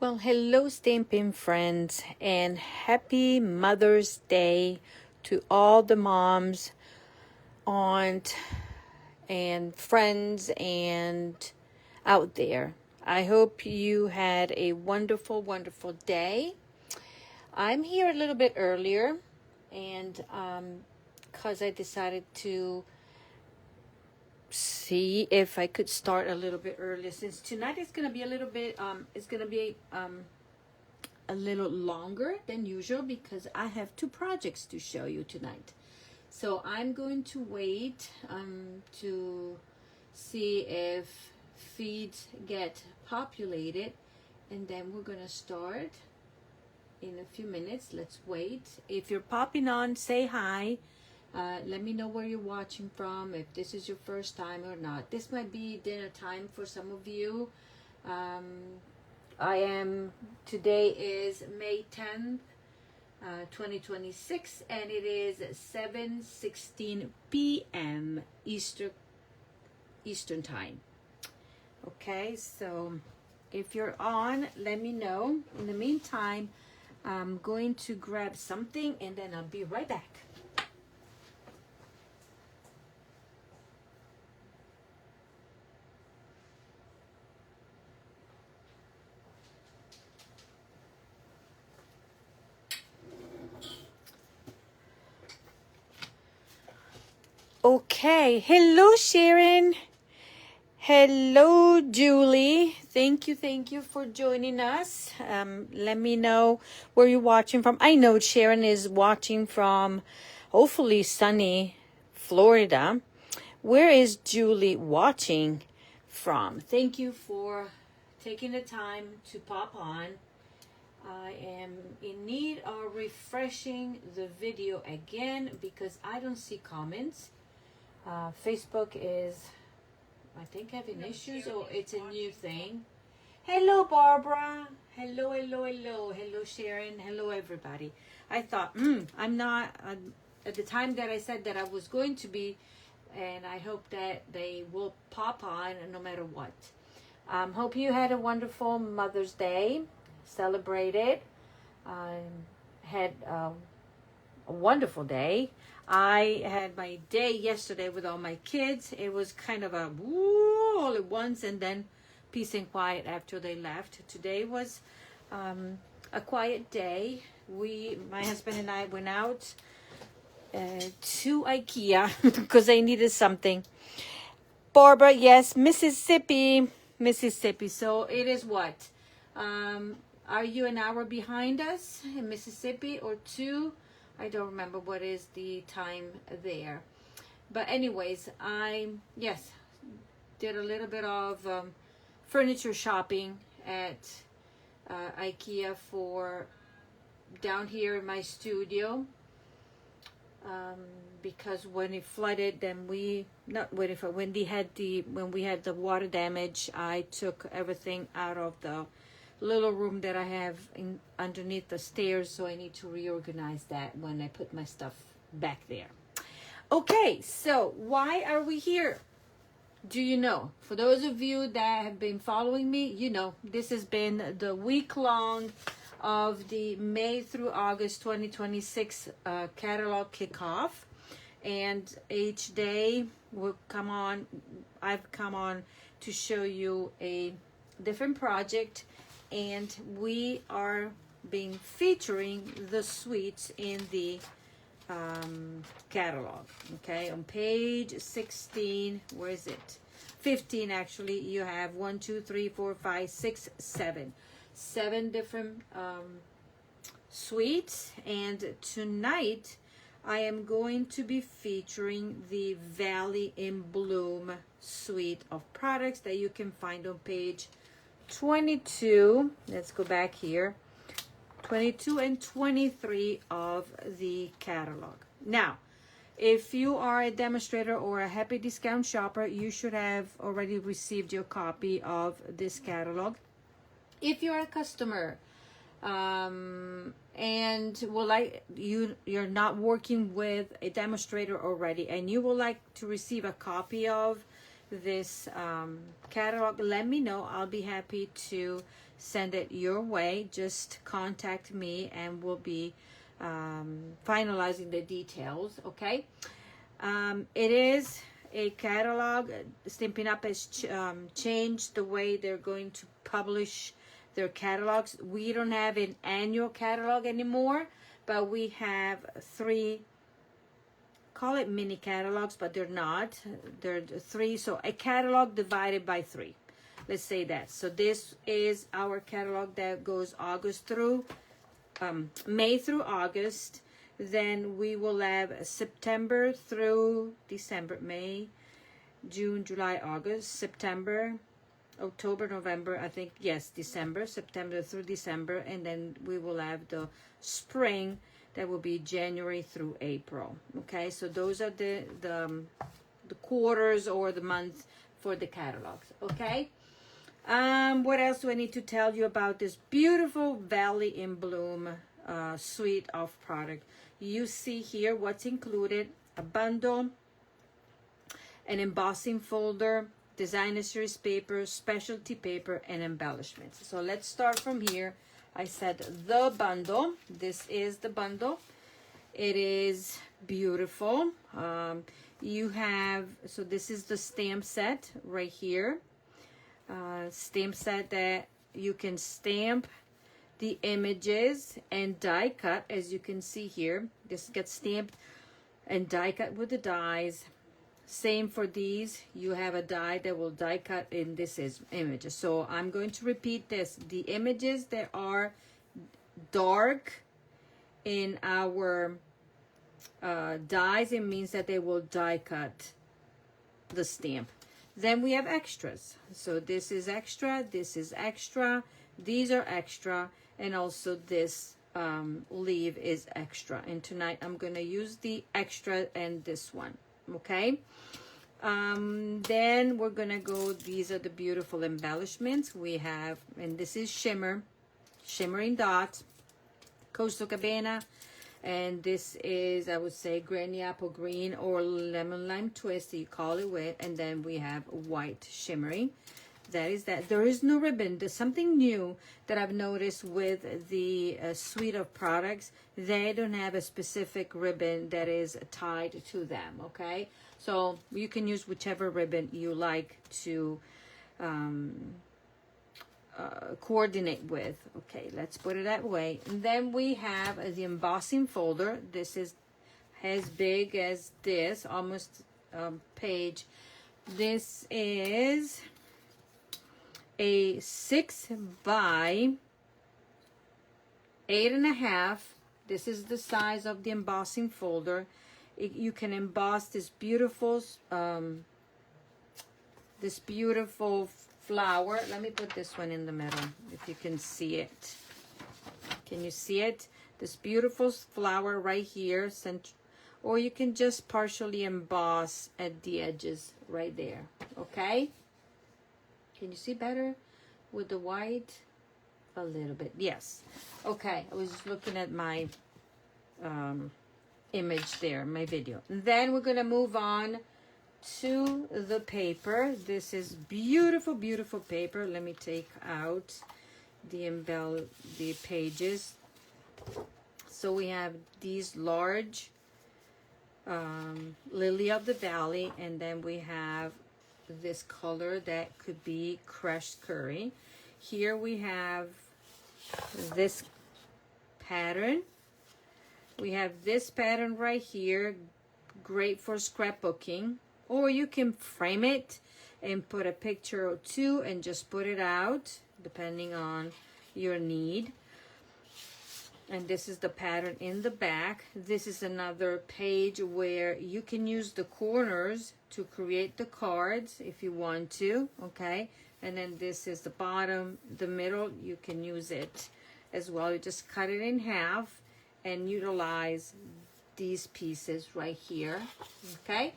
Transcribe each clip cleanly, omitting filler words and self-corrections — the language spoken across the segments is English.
Well, hello, Stampin' friends, and happy Mother's Day to all the moms, aunt, and friends, and out there. I hope you had a wonderful, wonderful day. I'm here a little bit earlier, and because I decided to see if I could start a little bit earlier, since tonight is going to be a little bit, it's going to be a little longer than usual because I have two projects to show you tonight. So I'm going to wait to see if feeds get populated, and then we're gonna start in a few minutes. Let's wait. If you're popping on, say hi. Let me know where you're watching from, if this is your first time or not. This might be dinner time for some of you. Today is May 10th, 2026, and it is 7:16 p.m. Eastern time. Okay, so if you're on, let me know. In the meantime, I'm going to grab something and then I'll be right back. Okay, hello Sharon. Hello Julie. Thank you for joining us. Let me know where you're watching from. I know Sharon is watching from hopefully sunny Florida. Where is Julie watching from? Thank you for taking the time to pop on. I am in need of refreshing the video again because I don't see comments. Facebook is, I think, having issues, or it's a new thing. Hello, Barbara. Hello, Sharon. Hello, everybody. I thought, I'm not, at the time that I said that I was going to be, and I hope that they will pop on no matter what. Hope you had a wonderful Mother's Day. Celebrated. Had a wonderful day. I had my day yesterday with all my kids. It was kind of a woo all at once, and then peace and quiet after they left. Today was a quiet day. My husband and I went out to IKEA because I needed something. Barbara, yes, Mississippi. So it is what? Are you an hour behind us in Mississippi or two? I don't remember what is the time there. But anyways, I did a little bit of furniture shopping at IKEA for down here in my studio. Because when it flooded, then when we had the water damage, I took everything out of the little room that I have underneath the stairs, so I need to reorganize that when I put my stuff back there. Okay, so why are we here? Do you know? For those of you that have been following me, you know this has been the week long of the May through August 2026 catalog kickoff, and each day I've come on to show you a different project, and we are being featuring the suites in the catalog. Okay, on page 16, where is it? 15 actually. You have 7 different suites, and tonight I am going to be featuring the Valley in Bloom suite of products that you can find on page 22. Let's go back here. 22 and 23 of the catalog. Now, if you are a demonstrator or a happy discount shopper, you should have already received your copy of this catalog. If you're a customer and you're not working with a demonstrator already, and you would like to receive a copy of this catalog, let me know. I'll be happy to send it your way. Just contact me and we'll be finalizing the details. Okay. It is a catalog. Stampin' Up has changed the way they're going to publish their catalogs. We don't have an annual catalog anymore, but we have 3, call it mini catalogs, but they're not. They're 3, so a catalog divided by 3. Let's say that. So this is our catalog that goes May through August. Then we will have September through December, May, June, July, August, September, October, November, I think, yes, December, September through December, and then we will have the spring that will be January through April. Okay, so those are the quarters or the months for the catalogs. Okay. What else do I need to tell you about this beautiful Valley in Bloom suite of product? You see here what's included: a bundle, an embossing folder, designer series paper, specialty paper, and embellishments. So let's start from here. I said the bundle. This is the bundle. It is beautiful. You have, so this is the stamp set right here. Stamp set that you can stamp the images and die cut, as you can see here. This gets stamped and die cut with the dies. Same for these. You have a die that will die cut in this is images. So I'm going to repeat this. The images that are dark in our dies, it means that they will die cut the stamp. Then we have extras. So this is extra, this is extra, these are extra, and also this leaf is extra. And tonight I'm going to use the extra and this one. Okay. Then we're going to go, these are the beautiful embellishments we have, and this is shimmering dots, Coastal Cabana. And this is, I would say, granny apple green or lemon lime twist, you call it with. And then we have white shimmering. That is that. There is no ribbon. There's something new that I've noticed with the suite of products. They don't have a specific ribbon that is tied to them, okay? So you can use whichever ribbon you like to coordinate with. Okay, let's put it that way. And then we have the embossing folder. This is as big as this, almost page. This is a 6 by 8.5. This is the size of the embossing folder. You can emboss this beautiful flower. Let me put this one in the middle if you can see it. Can you see it? This beautiful flower right here, or you can just partially emboss at the edges right there. Okay, can you see better with the white? A little bit, yes. Okay, I was just looking at my image there, my video. And then we're gonna move on to the paper. This is beautiful, beautiful paper. Let me take out the pages. So we have these large lily of the valley, and then we have this color that could be crushed curry. Here we have this pattern. We have this pattern right here, great for scrapbooking. Or you can frame it and put a picture or two and just put it out, depending on your need. And this is the pattern in the back. This is another page where you can use the corners to create the cards if you want to, okay? And then this is the bottom, the middle, you can use it as well. You just cut it in half and utilize these pieces right here, okay?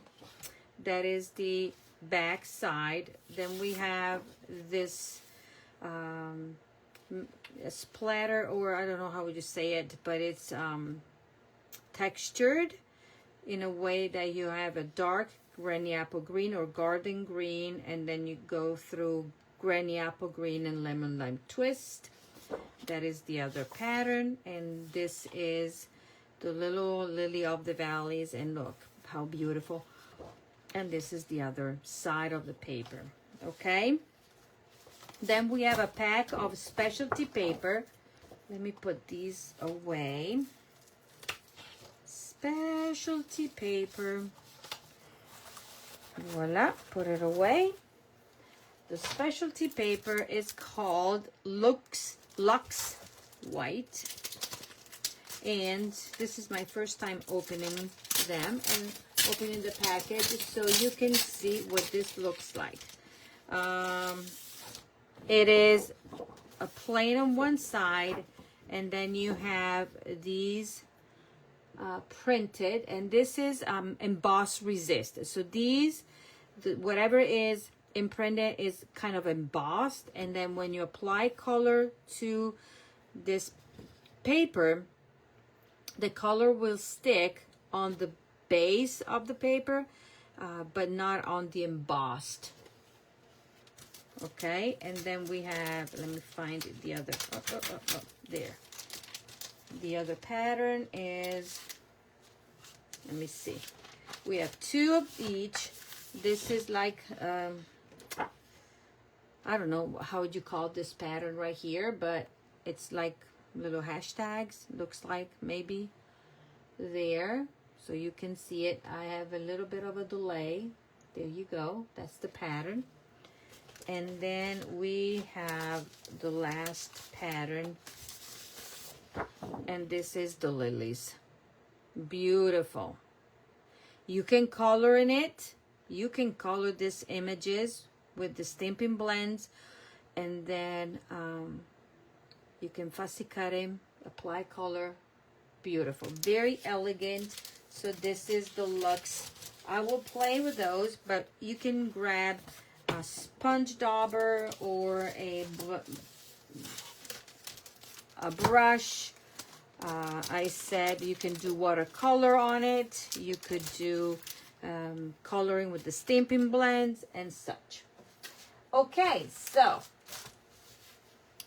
That is the back side. Then we have this splatter, or I don't know how would you say it, but it's textured in a way that you have a dark granny apple green or garden green, and then you go through Granny Apple Green and Lemon Lime Twist. That is the other pattern. And this is the little Lily of the Valleys. And look how beautiful. And this is the other side of the paper. Okay. Then we have a pack of specialty paper. Let me put these away. Specialty paper. Voila, put it away. The specialty paper is called Lux White. And this is my first time opening them and opening the package so you can see what this looks like. It is a plain on one side, and then you have these printed, and this is emboss resist. So these, whatever is imprinted is kind of embossed, and then when you apply color to this paper, the color will stick on the base of the paper, but not on the embossed. Okay, and then we have, let me find the other, there. The other pattern is, let me see. We have 2 of each. This is like, I don't know, how would you call this pattern right here, but it's like little hashtags, looks like maybe there. So you can see it. I have a little bit of a delay. There you go. That's the pattern. And then we have the last pattern, and this is the lilies. Beautiful. You can color in it. You can color these images with the Stampin' Blends, and then you can fussy cut them, apply color. Beautiful. Very elegant. So this is the Luxe. I will play with those, but you can grab a sponge dauber or a brush. I said you can do watercolor on it. You could do coloring with the Stampin' Blends and such. Okay, so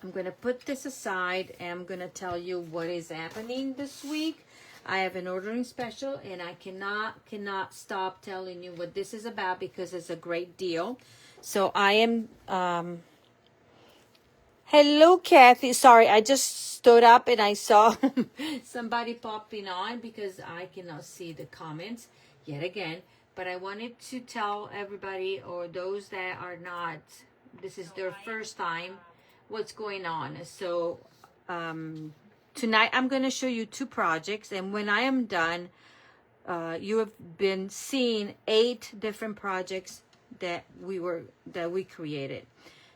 I'm going to put this aside, and I'm going to tell you what is happening this week. I have an ordering special, and I cannot stop telling you what this is about because it's a great deal. So I am, hello, Kathy. Sorry, I just stood up and I saw somebody popping on because I cannot see the comments yet again. But I wanted to tell everybody, or those that are not, this is their first time, what's going on. So tonight I'm going to show you 2 projects, and when I am done, you have been seeing 8 different projects that we created.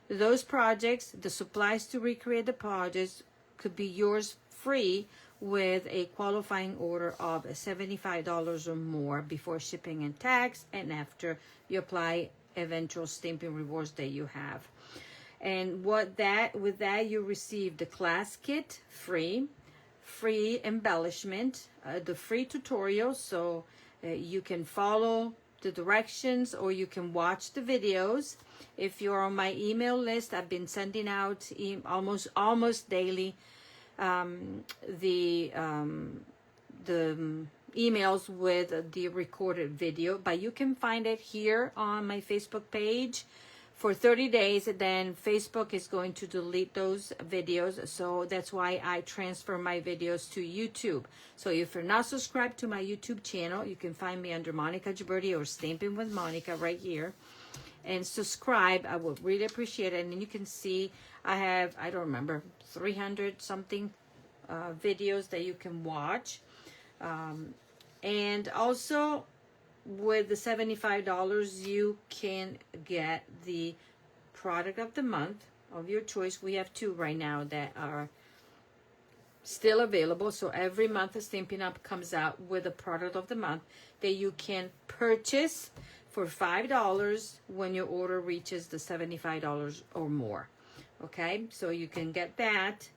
Those projects, the supplies to recreate the projects, could be yours free with a qualifying order of $75 or more before shipping and tax, and after you apply eventual Stampin' Rewards that you have. And with that you receive the class kit free embellishment, the free tutorial, so you can follow the directions or you can watch the videos. If you're on my email list, I've been sending out almost daily the emails with the recorded video, but you can find it here on my Facebook page for 30 days. Then Facebook is going to delete those videos, so that's why I transfer my videos to YouTube. So if you're not subscribed to my YouTube channel, you can find me under Monica Ghiberti or Stampin' with Monica right here, and subscribe. I would really appreciate it. And you can see I have, I don't remember, 300 something videos that you can watch. And also with the $75, you can get the product of the month of your choice. We have 2 right now that are still available. So every month, Stampin' Up! Comes out with a product of the month that you can purchase for $5 when your order reaches the $75 or more. Okay, so you can get that.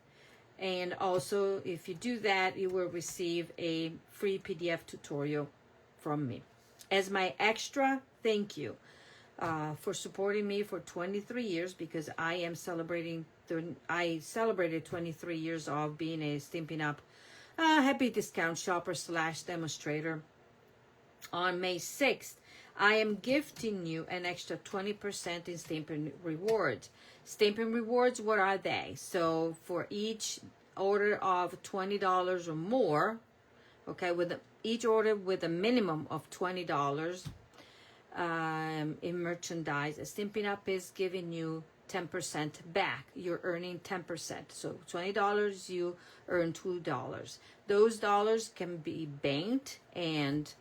And also, if you do that, you will receive a free PDF tutorial from me as my extra thank you. for supporting me for 23 years, because I celebrated 23 years of being a Stampin' Up! Happy Discount Shopper / demonstrator. On May 6th, I am gifting you an extra 20% in Stampin' Rewards. Stampin' Rewards, what are they? So for each order of $20 or more, okay, each order with a minimum of $20 in merchandise, Stampin' Up! Is giving you 10% back. You're earning 10%. So $20, you earn $2. Those dollars can be banked and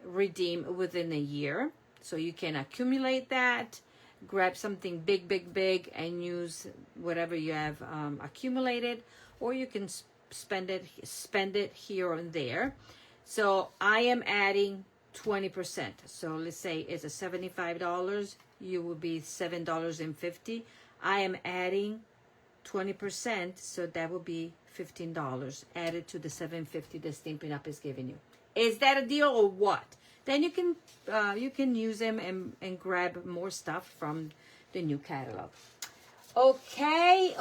redeem within a year. So you can accumulate that, grab something big, and use whatever you have accumulated, or you can spend it here and there. So I am adding 20%. So let's say it's a $75, you will be $7.50. I am adding 20%, so that will be $15 added to the $7.50 that Stampin' Up! Is giving you. Is that a deal or what? Then you can use them and grab more stuff from the new catalog. Okay,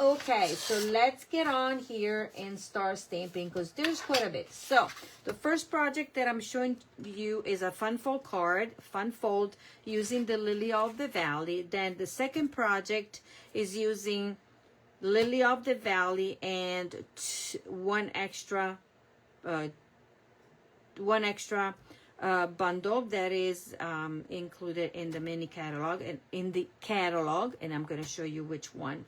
so let's get on here and start stamping, because there's quite a bit. So the first project that I'm showing you is a fun fold card, fun fold using the Lily of the Valley. Then the second project is using Lily of the Valley and one extra bundle that is included in the mini catalog and I'm going to show you which one.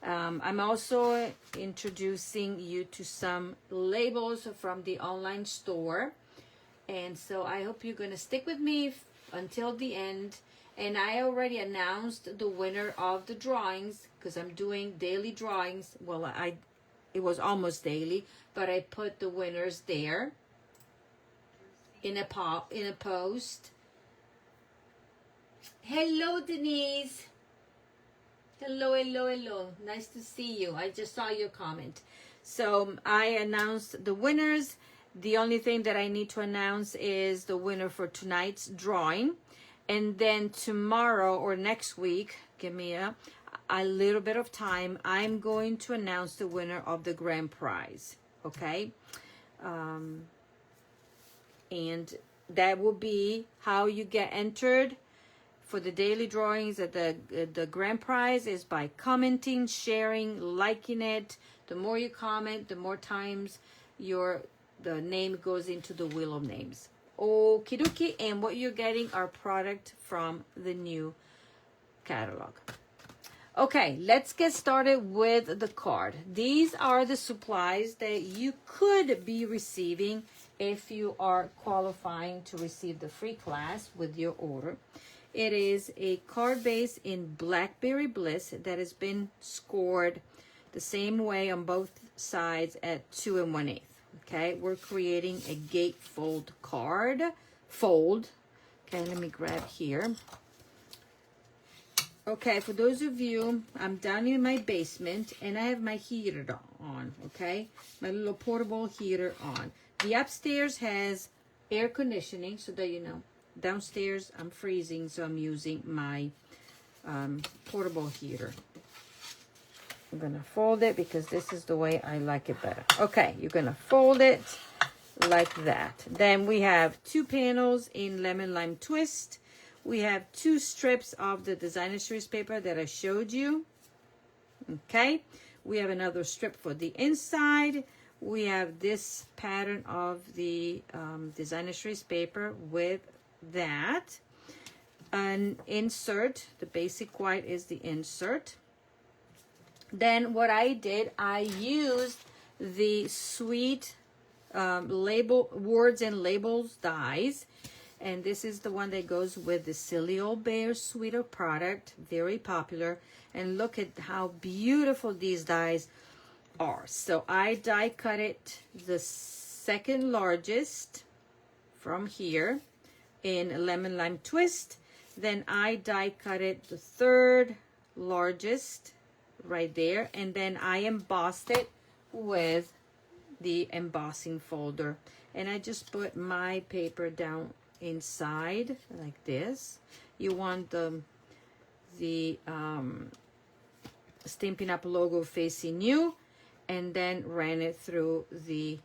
I'm also introducing you to some labels from the online store, and so I hope you're going to stick with me until the end. And I already announced the winner of the drawings, because I'm doing daily drawings. Well, it was almost daily, but I put the winners there in a post. Hello, Denise. Hello. Nice to see you. I just saw your comment. So I announced the winners. The only thing that I need to announce is the winner for tonight's drawing. And then tomorrow or next week, give me a little bit of time, I'm going to announce the winner of the grand prize. Okay? And that will be how you get entered for the daily drawings. The grand prize is by commenting, sharing, liking it. The more you comment, the more times the name goes into the wheel of names. Okie dokie. And what you're getting are product from the new catalog. Okay, let's get started with the card. These are the supplies that you could be receiving if you are qualifying to receive the free class with your order. It is a card base in Blackberry Bliss that has been scored the same way on both sides at 2 1/8. Okay, we're creating a gatefold card. Fold. Okay, let me grab here. Okay, for those of you, I'm down in my basement and I have my heater on, okay? My little portable heater on. The upstairs has air conditioning, so that you know. Downstairs, I'm freezing, so I'm using my portable heater. I'm going to fold it because this is the way I like it better. Okay, you're going to fold it like that. Then we have 2 panels in Lemon Lime Twist. We have 2 strips of the designer series paper that I showed you. Okay, we have another strip for the inside. We have this pattern of the designer series paper with that. An insert, the basic white is the insert. Then what I did, I used the sweet label words and labels dies, and this is the one that goes with the Silly Old Bear Sweeter product, very popular. And look at how beautiful these dies are. So I die cut it the second largest from here in Lemon Lime Twist. Then I die cut it the 3rd largest right there, and then I embossed it with the embossing folder, and I just put my paper down inside like this. You want the Stampin' Up! Logo facing you, and then ran it through the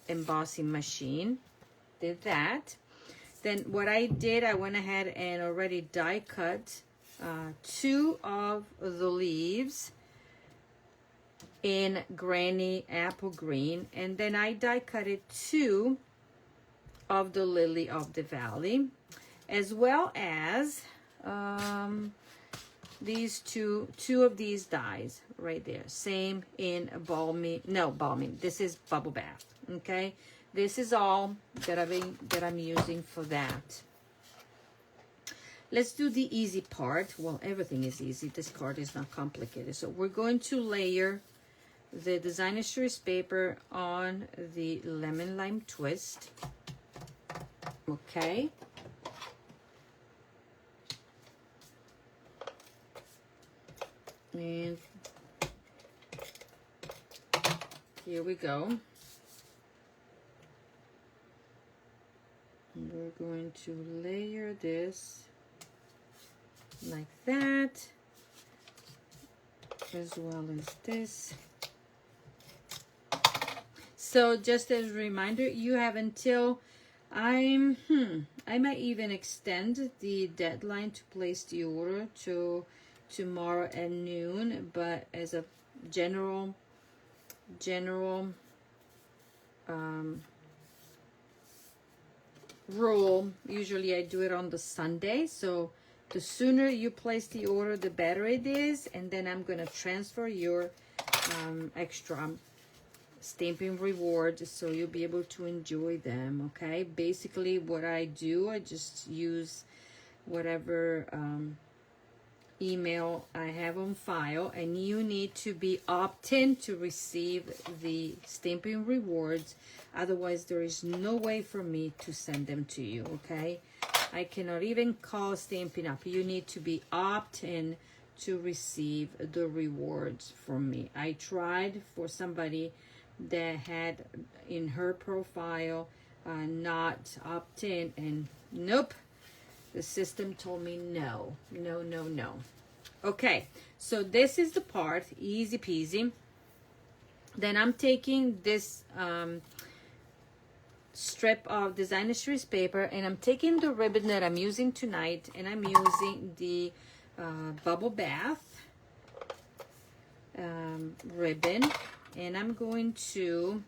embossing machine. Did that. Then what I did, I went ahead and already die cut 2 of the leaves in Granny Apple Green, and then I die cutted 2 of the Lily of the Valley, as well as these two of these dies right there. Same in Balmy, this is Bubble Bath. Okay, this is all that I'm using for that. Let's do the easy part. Well, everything is easy. This card is not complicated. So we're going to layer the designer series paper on the lemon lime twist. Okay. And here we go. And we're going to layer this like that, as well as this. So just as a reminder, you have until I might even extend the deadline to place the order to tomorrow at noon, but as a general rule, usually I do it on the Sunday. So the sooner you place the order, the better it is. And then I'm going to transfer your extra stamping rewards so you'll be able to enjoy them. Okay, basically what I do, I just use whatever email I have on file, and you need to be opt-in to receive the stamping rewards. Otherwise, there is no way for me to send them to you. Okay, I cannot even call Stampin' Up! You need to be opt-in to receive the rewards from me. I tried for somebody that had in her profile not opt-in, and nope, the system told me no. Okay, so this is the part, easy peasy. Then I'm taking this strip of designer series paper, and I'm taking the ribbon that I'm using tonight, and I'm using the Bubble Bath ribbon, and I'm going to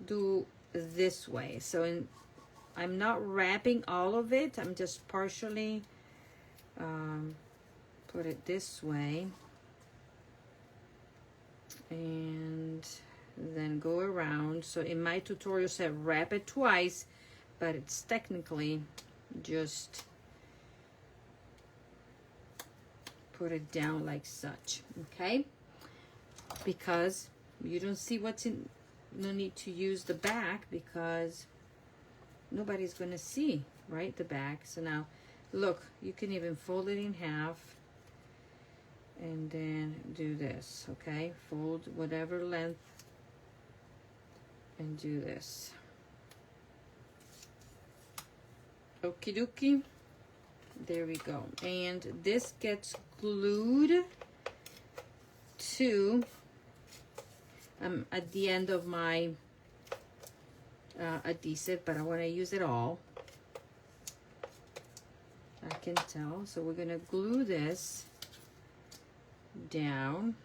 do this way. So I'm not wrapping all of it, I'm just partially put it this way, and then go around. So in my tutorial said wrap it twice, but it's technically just put it down like such. Okay, because you don't see what's in, no need to use the back because nobody's gonna see, right, the back. So now look, you can even fold it in half and then do this. Okay, fold whatever length and do this. Okie dokie, there we go. And this gets glued to at the end of my adhesive, but I want to use it all, I can tell. So we're going to glue this down,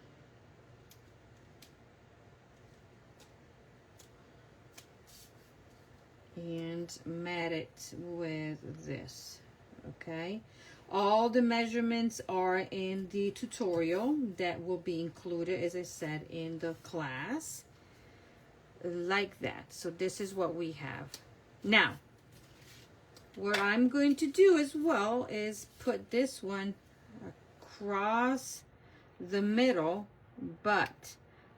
and mat it with this. Okay, all the measurements are in the tutorial that will be included, as I said, in the class, like that. So this is what we have. Now what I'm going to do as well is put this one across the middle, but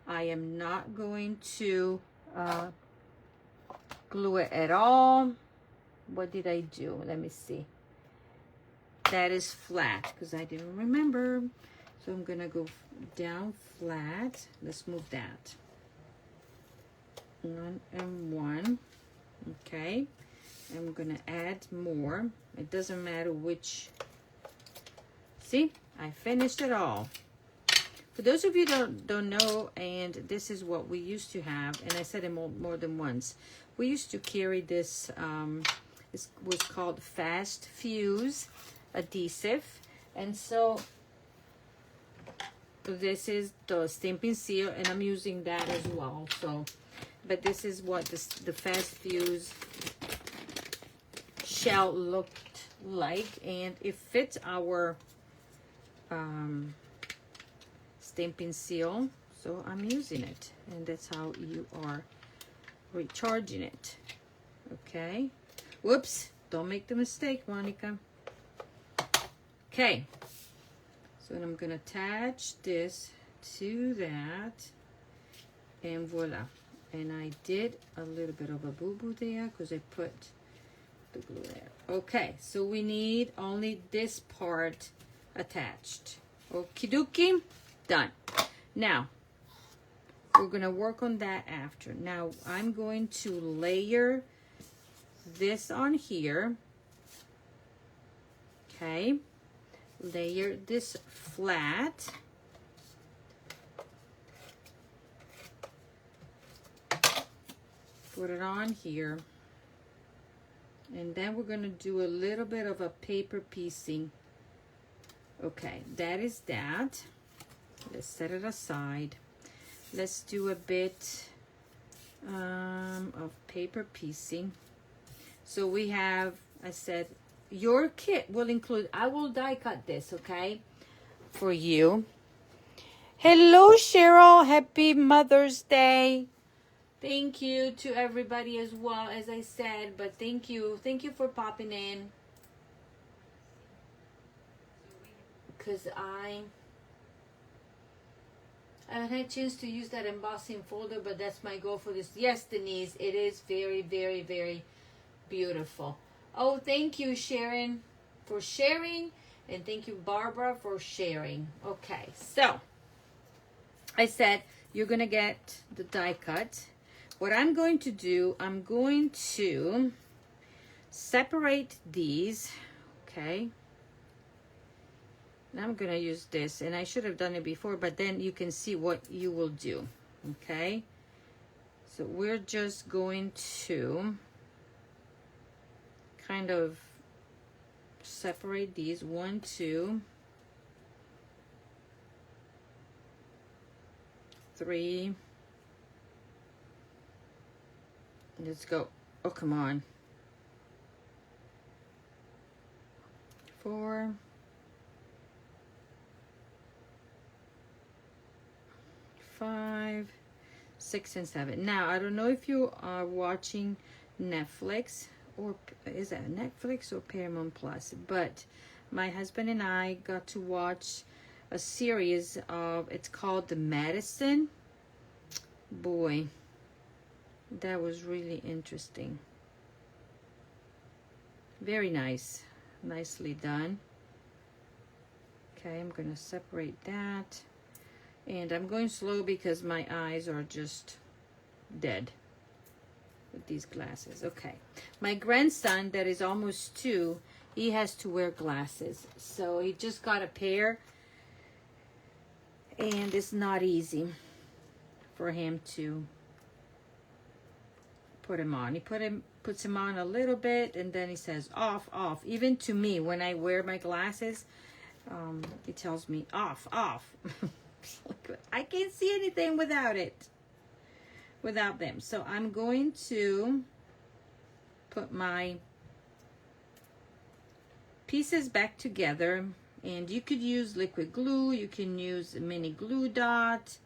I am not going to glue it at all. What did I do? Let me see. That is flat because I didn't remember. So I'm gonna go down flat. Let's move that. 1 and 1. Okay. I'm gonna add more. It doesn't matter which. See, I finished it all. For those of you don't know, and this is what we used to have, and I said it more than once. We used to carry this. This was called fast fuse adhesive, and so this is the stamping seal, and I'm using that as well. So, but this is what the fast fuse shell looked like, and it fits our stamping seal, so I'm using it, and that's how you are recharging it. Okay, whoops, don't make the mistake, Monica. Okay, so I'm gonna attach this to that, and voila. And I did a little bit of a boo-boo there because I put the glue there. Okay, so we need only this part attached. Okie dokie, done. Now we're gonna work on that after. Now I'm going to layer this on here. Okay, layer this flat. Put it on here, and then we're gonna do a little bit of a paper piecing. Okay, that is that. Let's set it aside. Let's do a bit of paper piecing. So we have, I said, your kit will include, I will die cut this, okay, for you. Hello, Cheryl. Happy Mother's Day. Thank you to everybody as well, as I said, but thank you for popping in. Because I haven't had a chance to use that embossing folder, but that's my goal for this. Yes, Denise, it is very, very, very beautiful. Oh, thank you, Sharon, for sharing, and thank you, Barbara, for sharing. Okay, so I said you're gonna get the die cut. What I'm going to do, I'm going to separate these, okay? Now I'm gonna use this, and I should have done it before, but then you can see what you will do, okay? So we're just going to kind of separate these, 1, 2, 3. Let's go. Oh, come on. 4. 5, 6, and 7. Now, I don't know if you are watching Netflix, or is that Netflix or Paramount Plus, but my husband and I got to watch a series of, it's called The Medicine. Boy, that was really interesting. Very nice. Nicely done. Okay, I'm going to separate that. And I'm going slow because my eyes are just dead with these glasses. Okay. My grandson, that is almost 2, he has to wear glasses. So he just got a pair. And it's not easy for him to put him on. He puts him on a little bit, and then he says, off, off. Even to me, when I wear my glasses, it tells me, off, off. I can't see anything without them. So I'm going to put my pieces back together, and you could use liquid glue, you can use a mini glue dot.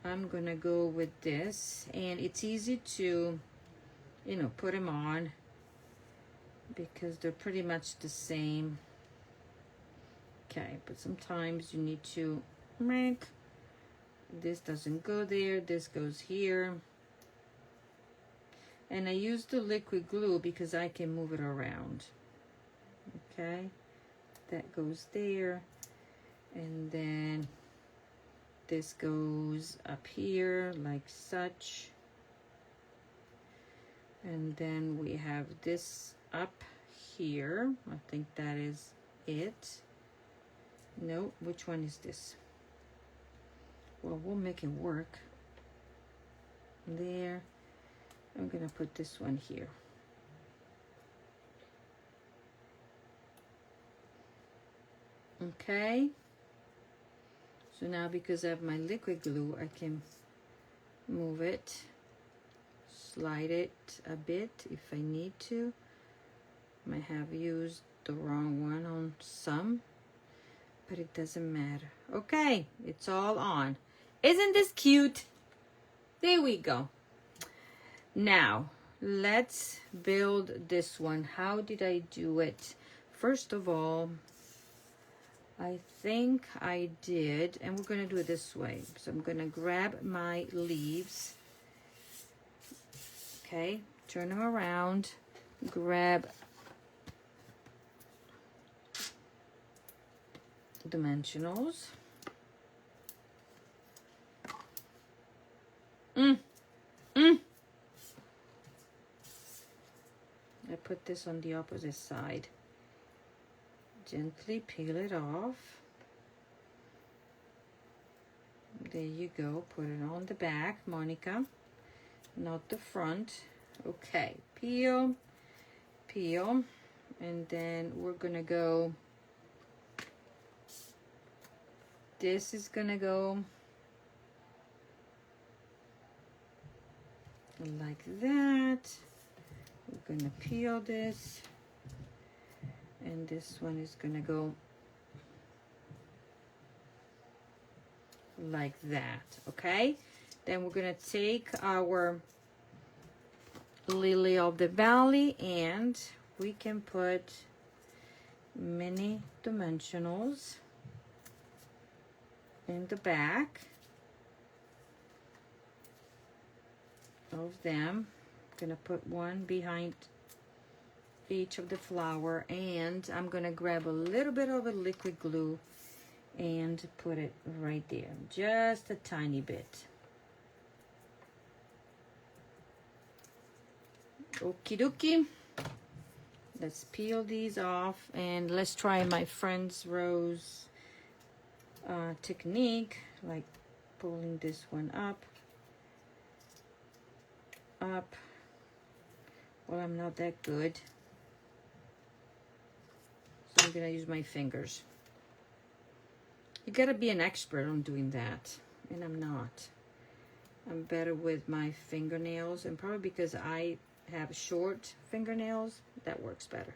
I'm gonna go with this, and it's easy to, you know, put them on because they're pretty much the same. Okay, but sometimes you need to make this doesn't go there, this goes here. And I use the liquid glue because I can move it around. Okay, that goes there, and then this goes up here like such. And then we have this up here. I think that is it. No, which one is this? Well, we'll make it work. There. I'm gonna put this one here. Okay. So now because I have my liquid glue, I can move it, slide it a bit if I need to. Might have used the wrong one on some, but it doesn't matter. Okay, it's all on. Isn't this cute? There we go. Now, let's build this one. How did I do it? First of all, I think I did, and we're gonna do it this way. So I'm gonna grab my leaves, okay, turn them around, grab dimensionals. I put this on the opposite side. Gently peel it off. There you go. Put it on the back, Monica, not the front. Okay, peel, peel, and then we're gonna go, this is gonna go like that. We're gonna peel this, and this one is gonna go like that. Okay, then we're gonna take our lily of the valley and we can put mini dimensionals in the back of them. I'm gonna put one behind each of the flower, and I'm gonna grab a little bit of a liquid glue and put it right there, just a tiny bit. Okie dokie. Let's peel these off and let's try my friend's rose technique, like pulling this one up. Well, I'm not that good, so I'm gonna use my fingers. You gotta be an expert on doing that, and I'm not. I'm better with my fingernails, and probably because I have short fingernails, that works better.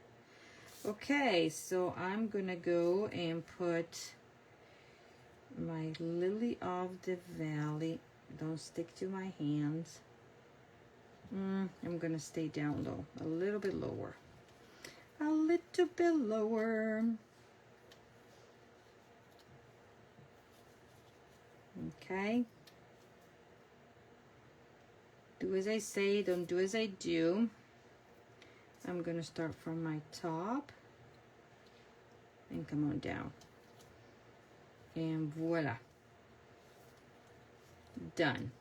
Okay, so I'm gonna go and put my lily of the valley. Don't stick to my hands. I'm gonna stay down low, a little bit lower, a little bit lower. Okay, do as I say, don't do as I do. I'm gonna start from my top and come on down, and voila, done.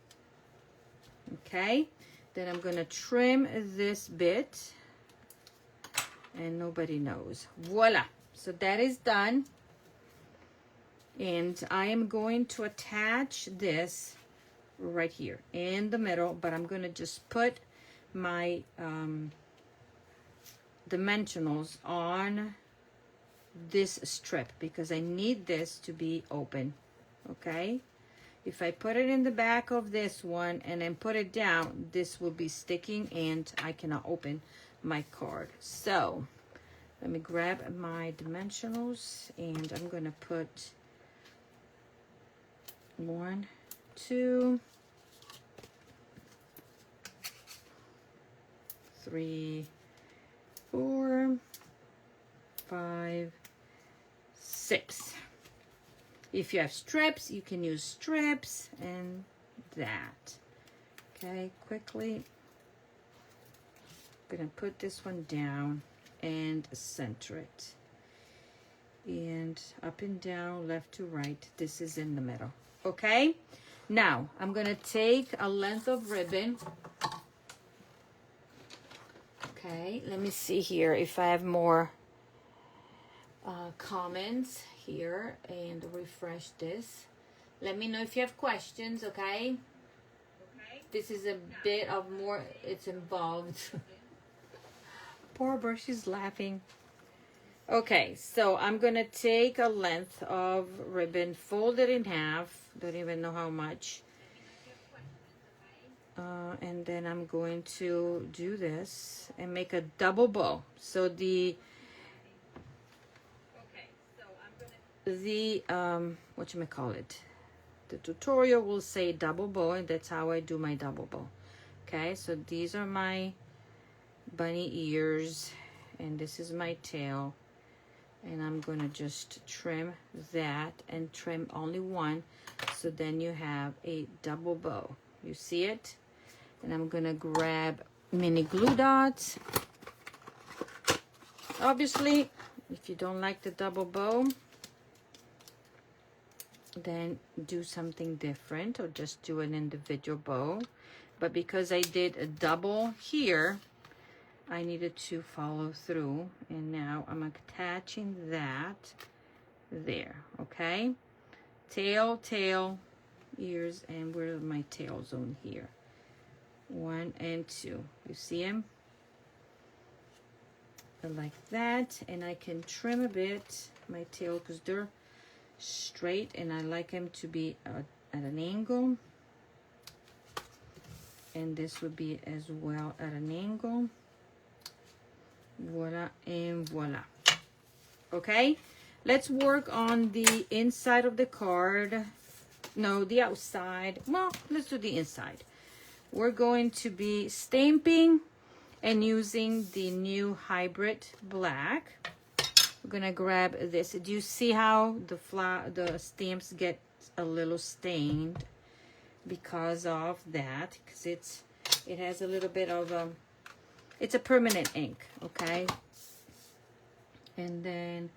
Okay, then I'm gonna trim this bit and nobody knows. Voila, so that is done. And I am going to attach this right here in the middle, but I'm gonna just put my dimensionals on this strip because I need this to be open. Okay, if I put it in the back of this one and then put it down, this will be sticking and I cannot open my card. So let me grab my dimensionals and I'm gonna put 1, 2, 3, 4, 5, 6. If you have strips, you can use strips and that. Okay, quickly. I'm gonna put this one down and center it. And up and down, left to right. This is in the middle. Okay, now I'm gonna take a length of ribbon Okay, let me see here if I have more comments here and refresh this. Let me know if you have questions, okay? This is a bit of more, it's involved. Poor bird, she's laughing. Okay, so I'm gonna take a length of ribbon, fold it in half, don't even know how much. And then I'm going to do this and make a double bow. So the whatchamacallit, the tutorial will say double bow, and that's how I do my double bow. Okay, so these are my bunny ears, and this is my tail, and I'm gonna just trim that and trim only one, so then you have a double bow. You see it? And I'm gonna grab mini glue dots. Obviously, if you don't like the double bow, then do something different or just do an individual bow. But because I did a double here, I needed to follow through, and now I'm attaching that there. Okay, tail, ears, and where are my tails on here? 1 and 2. You see them like that, and I can trim a bit my tail because they're straight, and I like them to be at an angle, and this would be as well at an angle. Voila and voila. Okay, let's work on the inside of the card. No, the outside. Well, let's do the inside. We're going to be stamping and using the new hybrid black. We're gonna grab this. Do you see how the stamps get a little stained because of that? Because it has a little bit of it's a permanent ink, okay? And then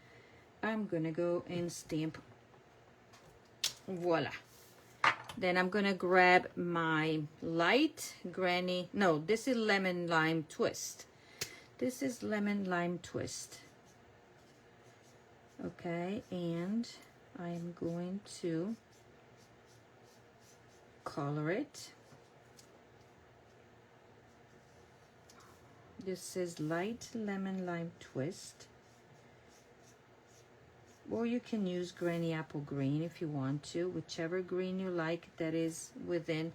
I'm gonna go and stamp. Voila. Then I'm gonna grab my light granny. No, this is lemon lime twist. This is lemon lime twist. Okay, and I'm going to color it. This is light lemon lime twist. Or you can use granny apple green if you want to, whichever green you like that is within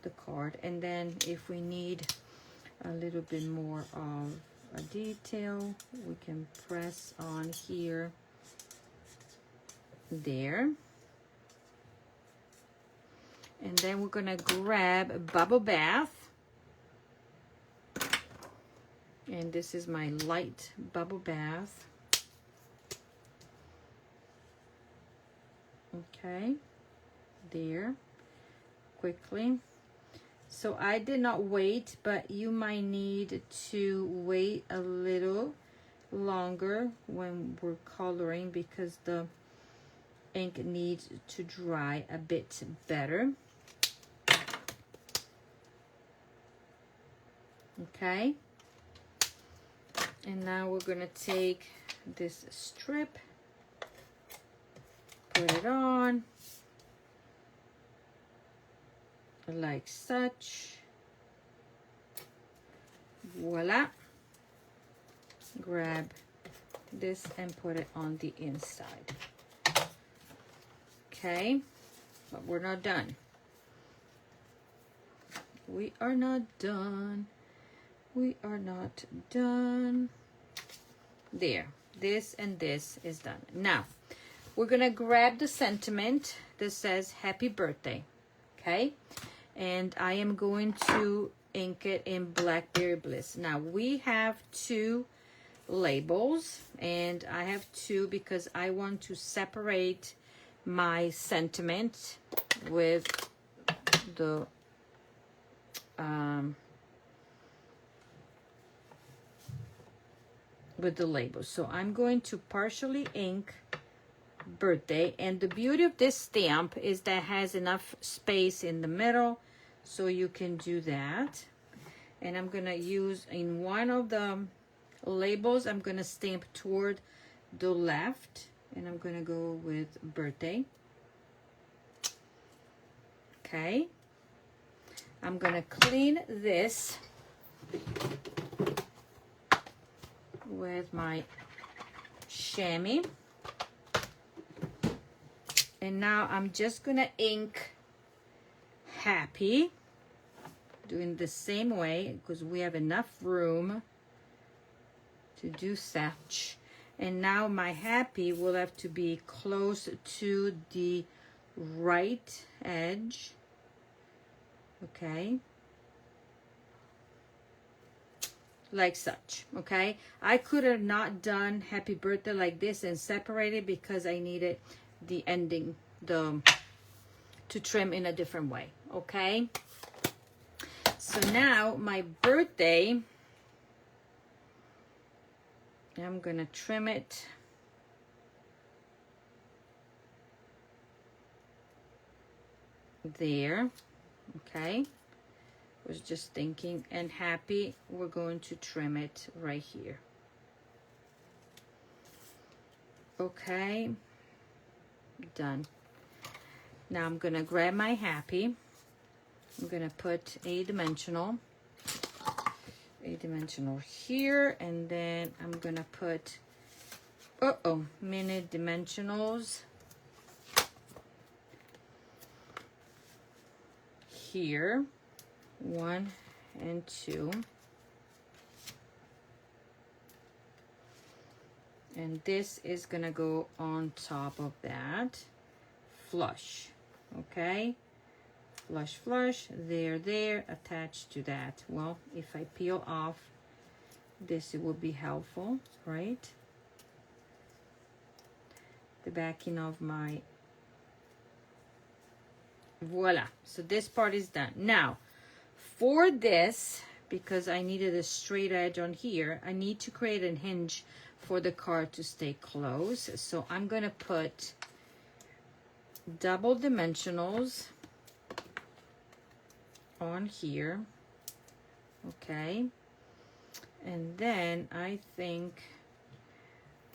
the card. And then if we need a little bit more of a detail, we can press on here, there. And then we're gonna grab a bubble bath. And this is my light bubble bath. Okay, there, quickly. So I did not wait, but you might need to wait a little longer when we're coloring because the ink needs to dry a bit better. Okay, and now we're gonna take this strip, put it on like such. Voila. Grab this and put it on the inside. Okay, but we're not done. We are not done. We are not done. There, this and this is done. Now we're gonna grab the sentiment that says happy birthday. Okay, and I am going to ink it in Blackberry Bliss. Now we have 2 labels, and I have 2 because I want to separate my sentiment with the labels. So I'm going to partially ink birthday, and the beauty of this stamp is that it has enough space in the middle, so you can do that. And I'm gonna use in one of the labels, I'm gonna stamp toward the left, and I'm gonna go with birthday. Okay, I'm gonna clean this with my chamois, and now I'm just gonna ink happy, doing the same way because we have enough room to do such. And now my happy will have to be close to the right edge. Okay, like such. Okay, I could have not done happy birthday like this and separated because I needed the ending to trim in a different way. Okay, so now my birthday, I'm gonna trim it there. Okay, was just thinking, and happy, we're going to trim it right here. Okay, done. Now I'm gonna grab my happy. I'm gonna put a dimensional here, and then I'm gonna put mini dimensionals here, 1 and 2, and this is gonna go on top of that, flush. Okay, flush, there, attached to that. Well, if I peel off this, it would be helpful, right? The backing of my, voila. So this part is done. Now, for this, because I needed a straight edge on here, I need to create a hinge for the card to stay closed. So I'm gonna put double dimensionals on here. Okay, and then I think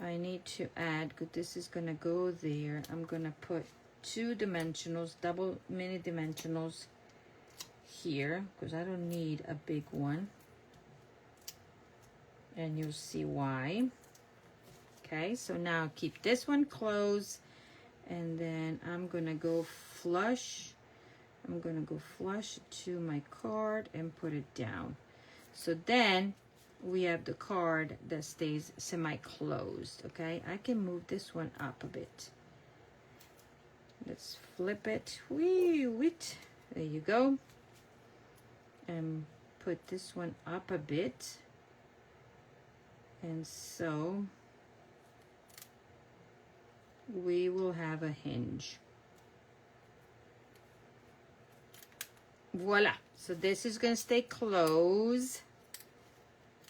I need to add, because this is gonna go there, I'm gonna put 2 dimensionals, double mini dimensionals here, because I don't need a big one, and you'll see why. Okay, so now keep this one closed, and then I'm gonna go flush. I'm gonna go flush to my card and put it down. So then we have the card that stays semi-closed. Okay, I can move this one up a bit. Let's flip it. Wee-wit. There you go. And put this one up a bit. And so we will have a hinge. Voila. So this is going to stay closed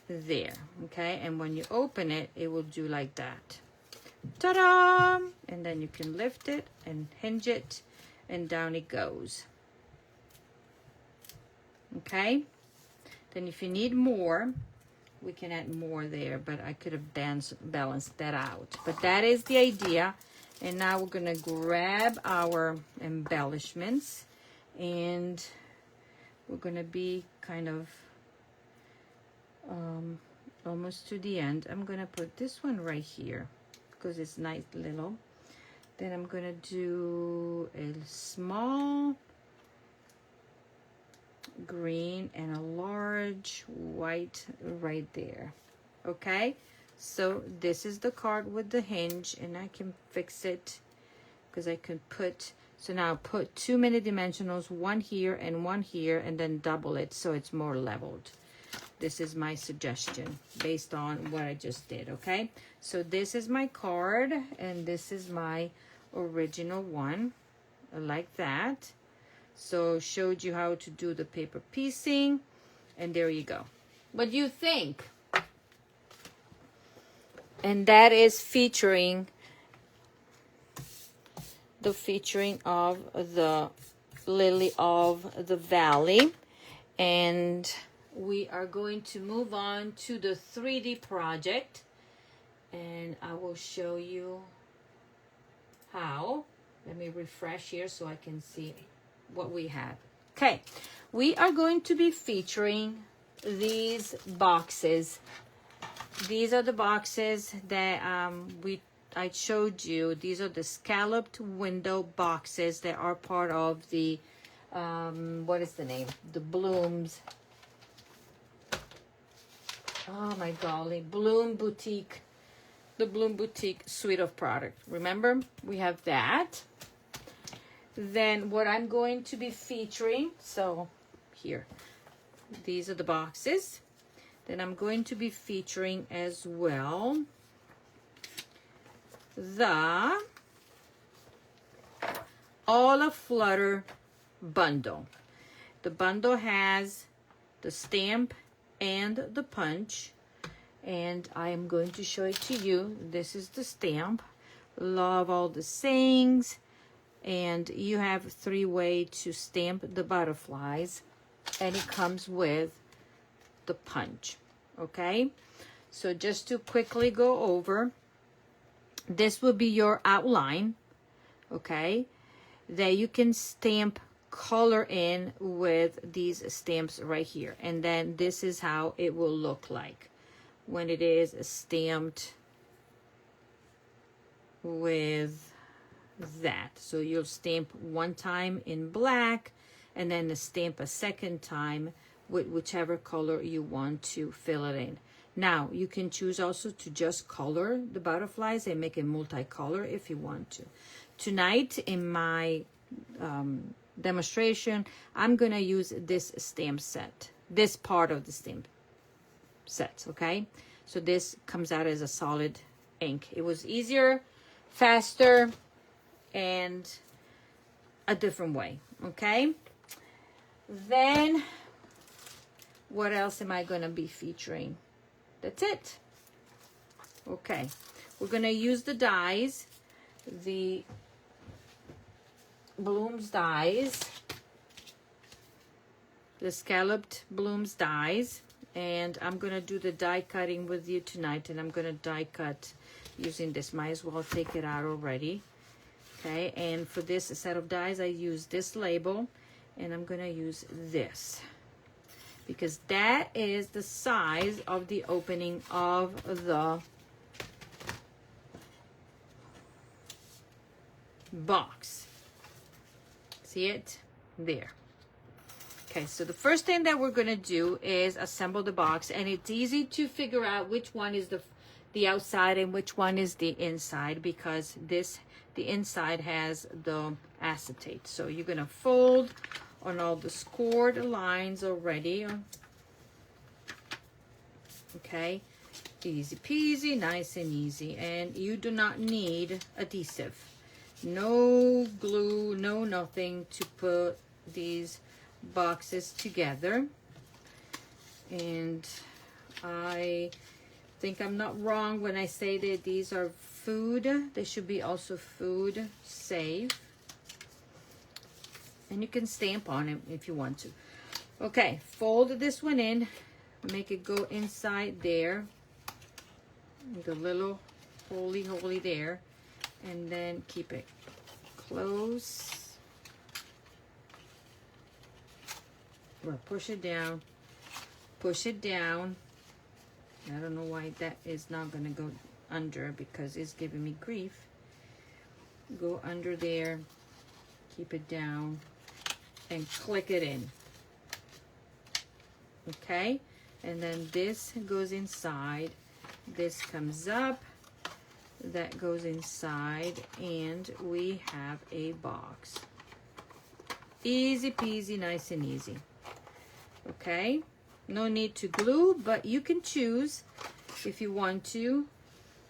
there. Okay, and when you open it, it will do like that. Ta-da! And then you can lift it and hinge it, and down it goes. Okay, then if you need more, we can add more there, but I could have balanced that out. But that is the idea. And now we're gonna grab our embellishments, and we're gonna be kind of almost to the end. I'm gonna put this one right here because it's nice little. Then I'm gonna do a small green and a large white right there. Okay, so this is the card with the hinge, and I can fix it because I can put, so now put 2 mini dimensionals, one here and one here, and then double it so it's more leveled. This is my suggestion based on what I just did. Okay, so this is my card, and this is my original one, like that. So showed you how to do the paper piecing, and there you go. What do you think? And that is featuring the featuring of the Lily of the Valley, and we are going to move on to the 3D project, and I will show you how. Let me refresh here so I can see what we have. Okay, we are going to be featuring these boxes. These are the boxes that I showed you. These are the scalloped window boxes that are part of the what is the name? The Blooms. Oh my golly, Bloom Boutique. The Bloom Boutique suite of product. Remember, we have that. Then what I'm going to be featuring, so here, these are the boxes. Then I'm going to be featuring as well the Aflutter bundle. The bundle has the stamp and the punch, and I am going to show it to you. This is the stamp. Love all the sayings, and you have 3 ways to stamp the butterflies, and it comes with the punch. Okay, so just to quickly go over, this will be your outline, okay, that you can stamp color in with these stamps right here, and then this is how it will look like when it is stamped with that. So you'll stamp one time in black, and then stamp a second time with whichever color you want to fill it in. Now you can choose also to just color the butterflies and make it multicolor if you want to. Tonight in my demonstration, I'm gonna use this stamp set, this part of the stamp set, okay? So this comes out as a solid ink. It was easier, faster, and a different way, okay? Then what else am I gonna be featuring? That's it. Okay, we're gonna use the dies, the Blooms dies, the scalloped Blooms dies, and I'm gonna do the die cutting with you tonight, and I'm gonna die cut using this. Might as well take it out already. Okay, and for this set of dies, I use this label, and I'm gonna use this because that is the size of the opening of the box. See it? There. Okay, so the first thing that we're gonna do is assemble the box, and it's easy to figure out which one is the outside and which one is the inside, because the inside has the acetate. So you're gonna fold on all the scored lines already. Okay, easy peasy, nice and easy. And you do not need adhesive. No glue, no nothing to put these boxes together. And I think I'm not wrong when I say that these are food. They should be also food safe. And you can stamp on it if you want to. Okay, fold this one in, make it go inside there, the little holy there, and then keep it close. Well, push it down, push it down. I don't know why that is not gonna go under, because it's giving me grief. Go under there, keep it down, and click it in. Okay, and then this goes inside, this comes up, that goes inside, and we have a box. Easy peasy, nice and easy. Okay, no need to glue, but you can choose if you want to.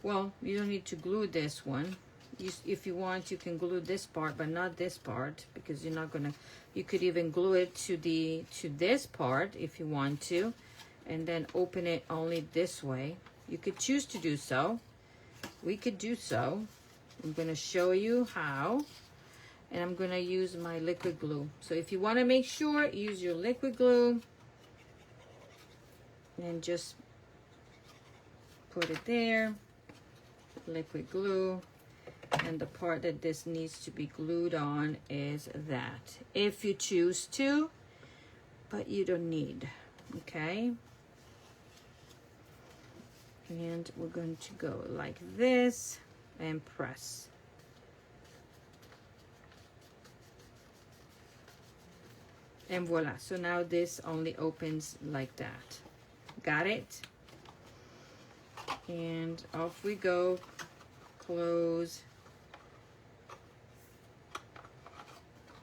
Well, you don't need to glue this one. If you want, you can glue this part, but not this part, because you're not gonna. You could even glue it to this part if you want to, and then open it only this way. You could choose to do so. We could do so. I'm gonna show you how, and I'm gonna use my liquid glue. So if you want to make sure, use your liquid glue. and just put it there, liquid glue. And the part that this needs to be glued on is that, if you choose to, but you don't need, okay? And we're going to go like this and press. And voila, so now this only opens like that. Got it? And off we go, close.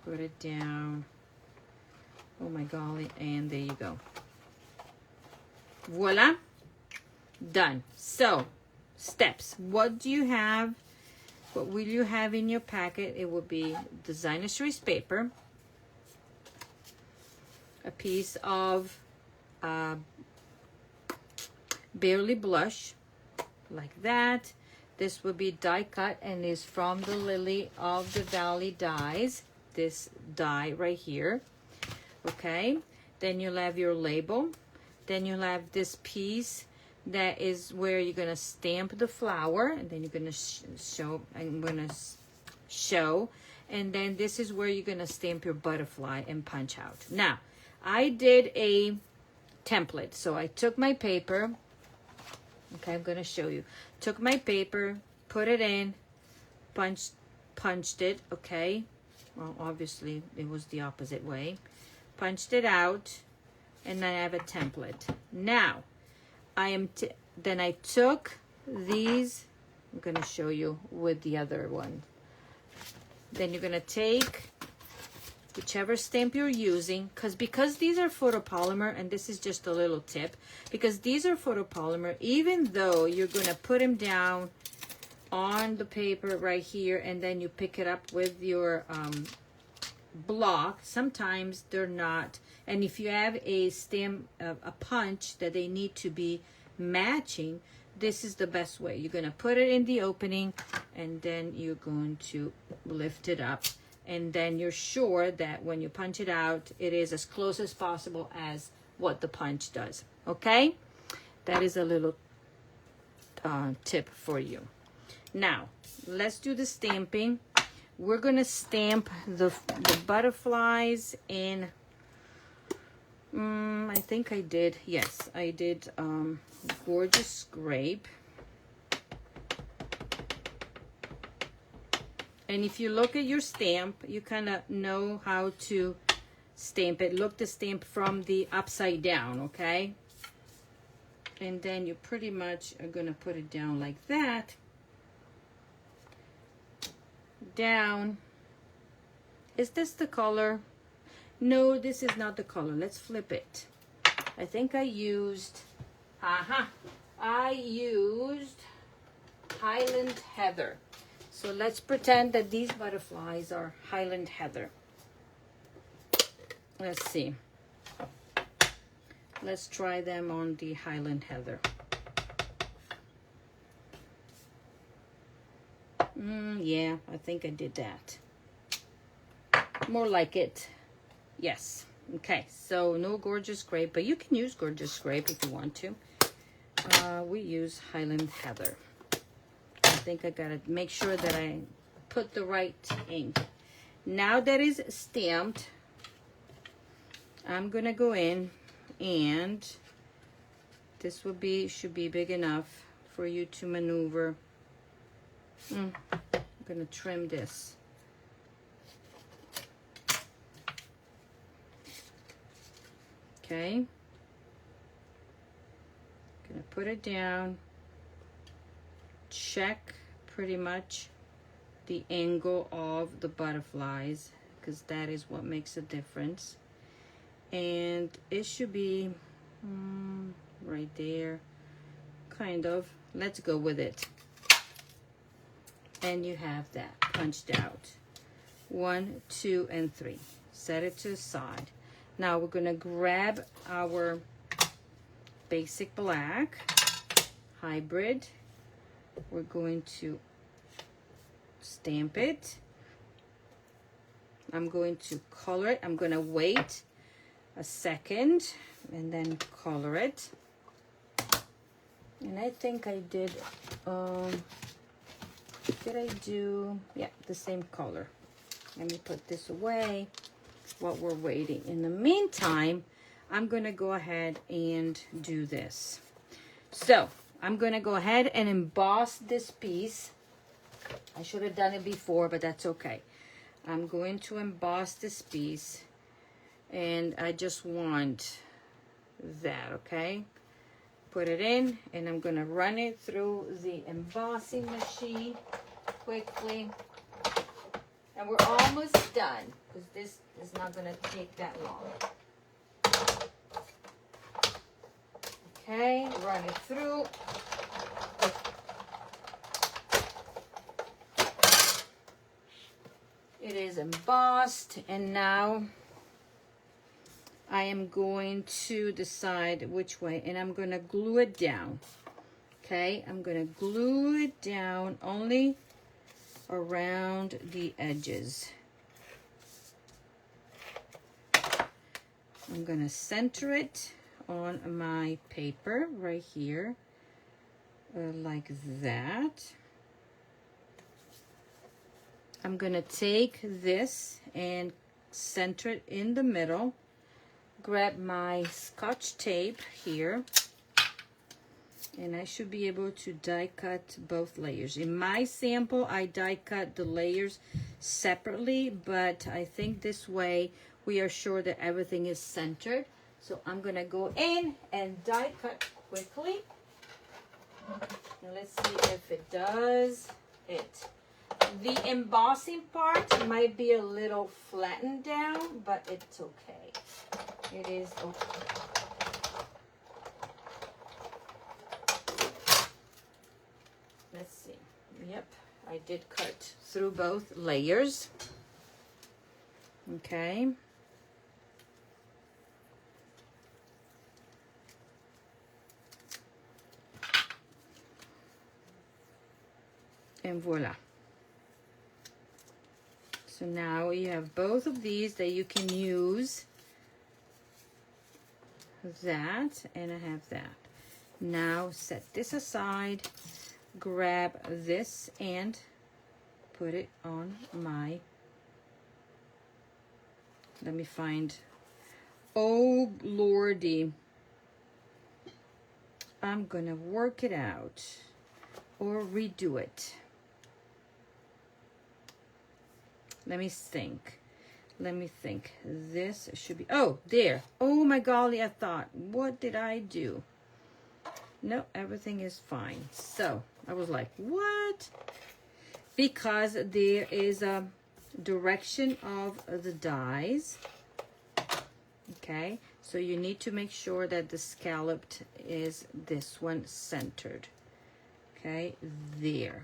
Put it down. Oh my golly, and there you go. Voila, done. So, steps. What do you have? What will you have in your packet? It will be designer series paper, a piece of Barely Blush, like that. This will be die cut and is from the Lily of the Valley dies. This die right here, okay? Then you'll have your label. Then you'll have this piece that is where you're gonna stamp the flower, and then you're gonna show. I'm gonna show, and then this is where you're gonna stamp your butterfly and punch out. Now, I did a template, so I took my paper. Okay, I'm gonna show you. Took my paper, put it in, punched it. Okay. Well, obviously it was the opposite way. Punched it out, and then I have a template. Now, then I took these. I'm gonna show you with the other one. Then you're gonna take whichever stamp you're using, because these are photopolymer, and this is just a little tip, because these are photopolymer, even though you're gonna put them down on the paper right here, and then you pick it up with your block, sometimes they're not. And if you have a stamp, a punch that they need to be matching, this is the best way. You're gonna put it in the opening, and then you're going to lift it up, and then you're sure that when you punch it out, it is as close as possible as what the punch does. Okay, that is a little tip for you. Now, let's do the stamping. We're gonna stamp the butterflies in, I think I did, yes, I did Gorgeous Scrape. And if you look at your stamp, you kind of know how to stamp it. Look the stamp from the upside down, okay? And then you pretty much are gonna put it down like that. Down. Is this the color? No, this is not the color. Let's flip it. I think I used, I used Highland Heather. So let's pretend that these butterflies are Highland Heather. Let's see. Let's try them on the Highland Heather. Yeah, I think I did that. More like it. Yes. Okay, so no Gorgeous Grape, but you can use Gorgeous Grape if you want to. We use Highland Heather. I think I gotta make sure that I put the right ink. Now that is stamped, I'm gonna go in, and this will be, should be big enough for you to maneuver. I'm gonna trim this. Okay. Gonna put it down. Check pretty much the angle of the butterflies, because that is what makes a difference. And it should be right there, kind of. Let's go with it. And you have that punched out. 1, 2, and 3. Set it to the side. Now we're gonna grab our basic black hybrid. We're going to stamp it. I'm going to color it. I'm gonna wait a second and then color it. And I think I did I do, yeah, the same color. Let me put this away while we're waiting. In the meantime, I'm gonna go ahead and do this. So I'm gonna go ahead and emboss this piece. I should have done it before, but that's okay. I'm going to emboss this piece, and I just want that, okay? Put it in, and I'm gonna run it through the embossing machine quickly. And we're almost done, because this is not gonna take that long. Okay, run it through. It is embossed, and now I am going to decide which way, and I'm going to glue it down. Okay, I'm going to glue it down only around the edges. I'm going to center it on my paper right here, like that. I'm going to take this and center it in the middle. Grab my Scotch tape here, and I should be able to die cut both layers. In my sample, I die cut the layers separately, but I think this way we are sure that everything is centered. So I'm gonna go in and die cut quickly. And let's see if it does it. The embossing part might be a little flattened down, but it's okay. It is okay. Let's see. Yep, I did cut through both layers. Okay. And voila. So now you have both of these that you can use. That, and I have that. Now set this aside, grab this and put it on my, let me find, oh lordy, I'm gonna work it out or redo it. Let me think. This should be, oh, there. Oh my golly, I thought, what did I do? No, everything is fine. So I was like, what? Because there is a direction of the dies. Okay, so you need to make sure that the scalloped is this one centered. Okay, there.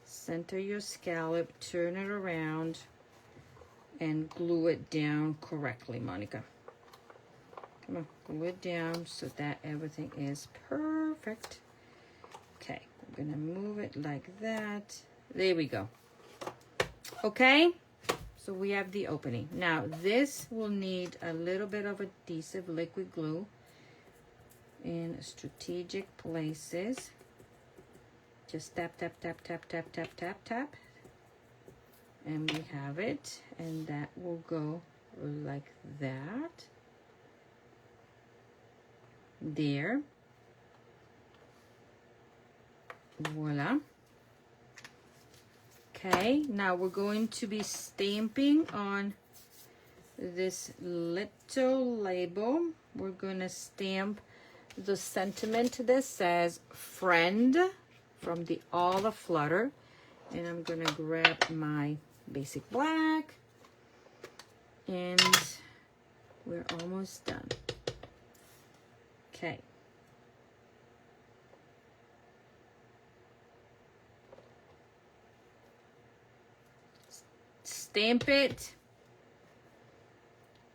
Center your scallop, turn it around, and glue it down correctly, Monica. Come on, glue it down so that everything is perfect. Okay, I'm gonna move it like that. There we go. Okay, so we have the opening. Now this will need a little bit of adhesive liquid glue in strategic places. Just tap, tap, tap, tap, tap, tap, tap, tap. And we have it. And that will go like that. There. Voila. Okay, now we're going to be stamping on this little label. We're going to stamp the sentiment that says friend from the Aflutter, and I'm gonna grab my basic black, and we're almost done. Okay. Stamp it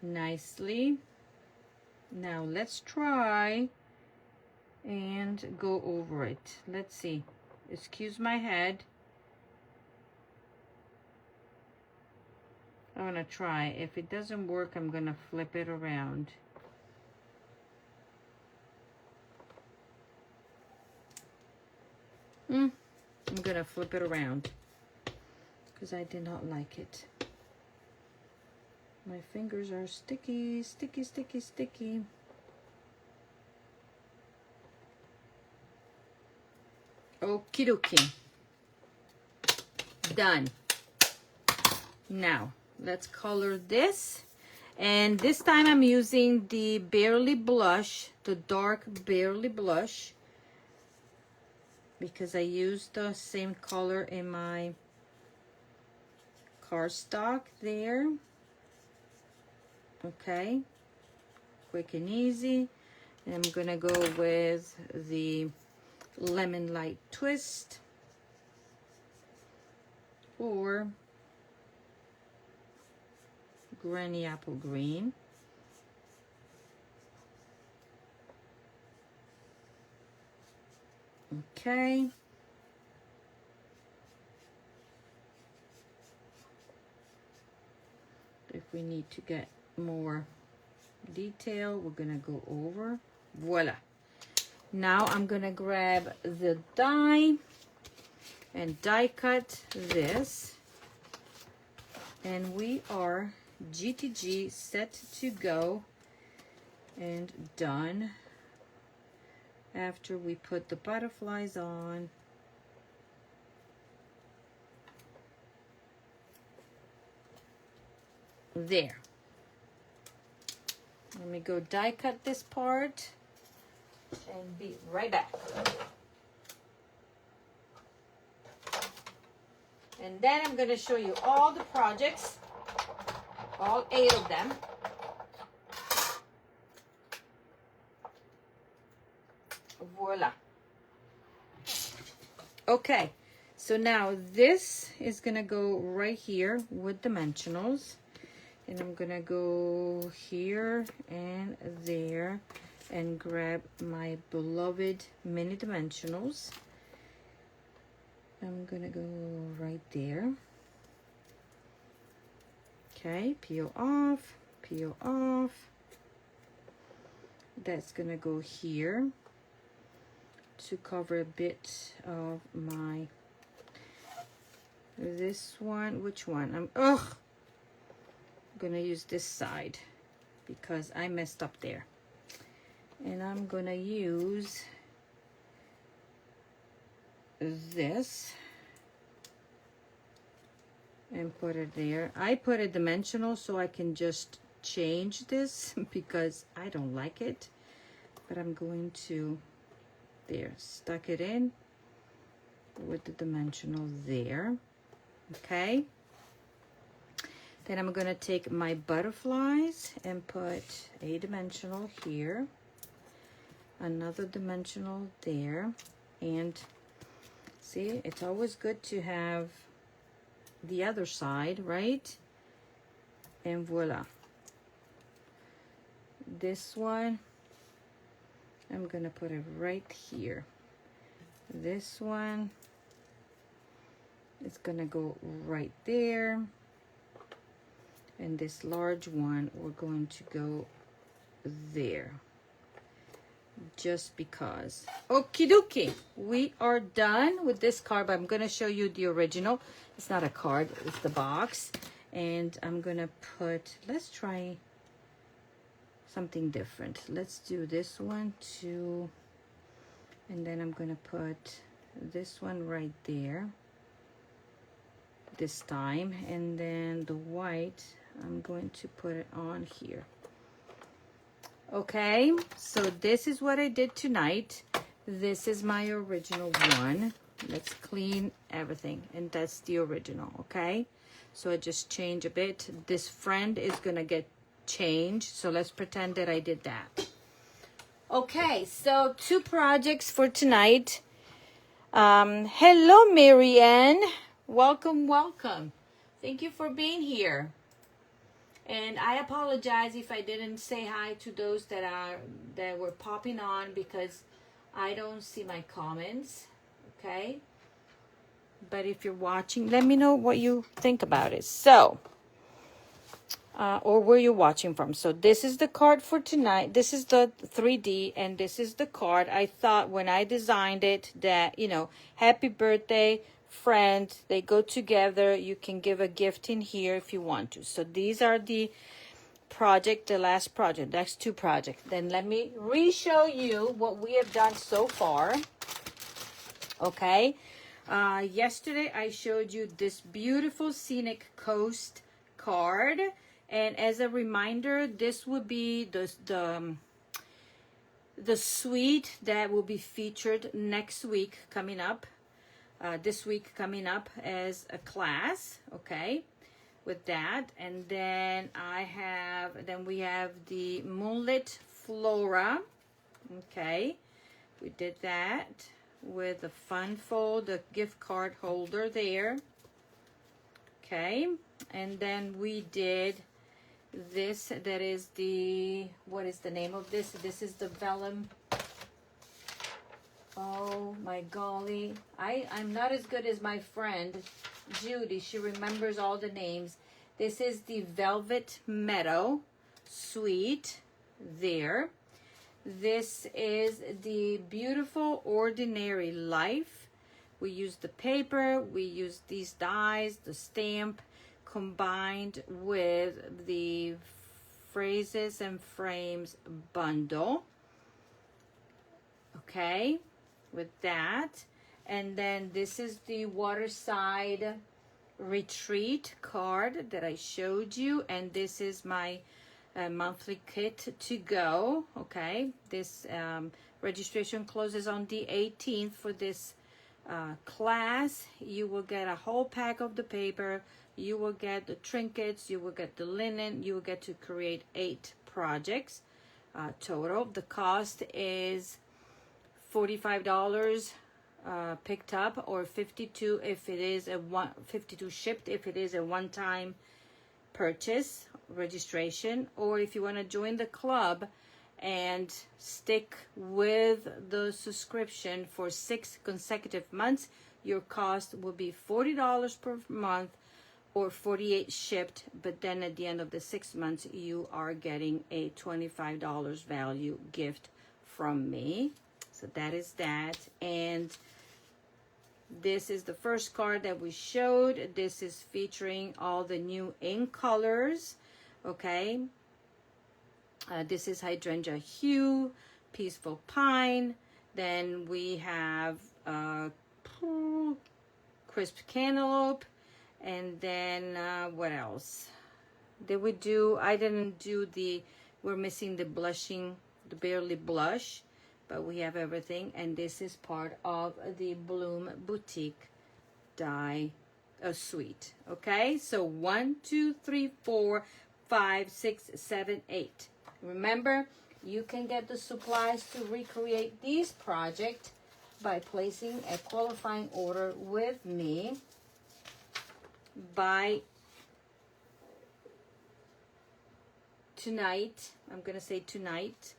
nicely. Now let's try and go over it. Let's see. Excuse my head. I'm gonna try. If it doesn't work, I'm gonna flip it around. gonna flip it around because I did not like it. My fingers are sticky, sticky, sticky, sticky. Okie dokie. Done. Now, let's color this. And this time I'm using the Barely Blush, the dark Barely Blush, because I used the same color in my cardstock there. Okay, quick and easy. And I'm gonna go with the Lemon Light Twist or Granny Apple Green. Okay. If we need to get more detail, we're gonna go over. Voila. Now I'm gonna grab the die and die cut this, and we are GTG set to go and done. After we put the butterflies on, there. Let me go die cut this part and be right back. And then I'm going to show you all the projects, all 8 of them. Voila. Okay, so now this is going to go right here with dimensionals. And I'm gonna go here and there and grab my beloved mini dimensionals. I'm gonna go right there. Okay, peel off, peel off. That's gonna go here to cover a bit of my, this one, which one? I'm gonna use this side because I messed up there, and I'm gonna use this and put it there. I put a dimensional so I can just change this because I don't like it, but I'm going to there, stuck it in with the dimensional there. Okay, then I'm going to take my butterflies and put a dimensional here, another dimensional there, and see, it's always good to have the other side, right? And voila. This one, I'm going to put it right here. This one is going to go right there. And this large one, we're going to go there. Just because. Okie dokie. We are done with this card, but I'm going to show you the original. It's not a card, it's the box. And I'm going to put, let's try something different. Let's do this one too. And then I'm going to put this one right there this time. And then the white, I'm going to put it on here. Okay, so this is what I did tonight. This is my original one. Let's clean everything, and that's the original, okay? So I just change a bit. This friend is gonna get changed, so let's pretend that I did that. Okay, so 2 projects for tonight. Hello, Marianne. Welcome, welcome. Thank you for being here. And I apologize if I didn't say hi to those that were popping on because I don't see my comments, okay? But if you're watching, let me know what you think about it. So, or where you're watching from. So this is the card for tonight. This is the 3D, and this is the card. I thought when I designed it that, you know, happy birthday friend. They go together. You can give a gift in here if you want to. So these are the last project, next two projects. Then let me re-show you what we have done so far. Okay. Yesterday I showed you this beautiful Scenic Coast card. And as a reminder, this would be the suite that will be featured next week coming up. This week coming up as a class, okay, with that. And then we have the Moonlit Flora, okay. We did that with the fun fold, the gift card holder there, okay. And then we did this, that is the, what is the name of this? This is the vellum. Oh my golly, I'm not as good as my friend Judy. She remembers all the names. This is the Velvet Meadow Suite there. This is the Beautiful Ordinary Life. We use the paper, we use these dies, the stamp, combined with the Phrases and Frames bundle, okay, with that. And then this is the WATERSIDE Retreat card that I showed you, and this is my monthly kit to go, okay. This registration closes on the 18th for this class. You will get a whole pack of the paper, you will get the trinkets, you will get the linen, you will get to create 8 projects total. The cost is $45 picked up, or $52 if it is $52 shipped if it is a one-time purchase registration. Or if you want to join the club and stick with the subscription for 6 consecutive months, your cost will be $40 per month, or $48 shipped. But then at the end of the 6 months, you are getting a $25 value gift from me. So that is that. And this is the first card that we showed. This is featuring all the new ink colors, okay. This is Hydrangea Hue, Peaceful Pine. Then we have Crisp Cantaloupe. And then what else did we do? I didn't do we're missing the blushing, the Barely Blush, but we have everything. And this is part of the Bloom Boutique die suite, okay. So 1, 2, 3, 4, 5, 6, 7, 8. Remember, you can get the supplies to recreate these projects by placing a qualifying order with me by tonight. I'm gonna say tonight,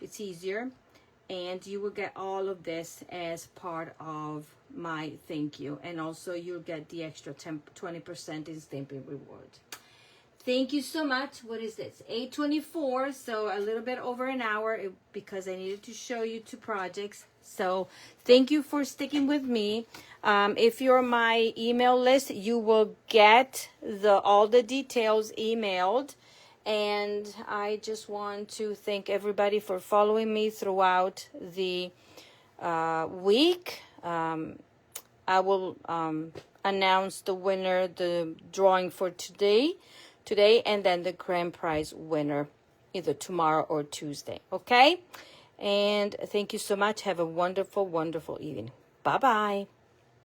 it's easier, and you will get all of this as part of my thank you. And also you'll get the extra 20% in stamping reward. Thank you so much. What is this? 8:24, so a little bit over an hour, because I needed to show you 2 projects. So thank you for sticking with me. If you're on my email list, you will get all the details emailed. And I just want to thank everybody for following me throughout the week. I will announce the winner, the drawing for today, and then the grand prize winner either tomorrow or Tuesday, okay? And thank you so much. Have a wonderful, wonderful evening. Bye-bye.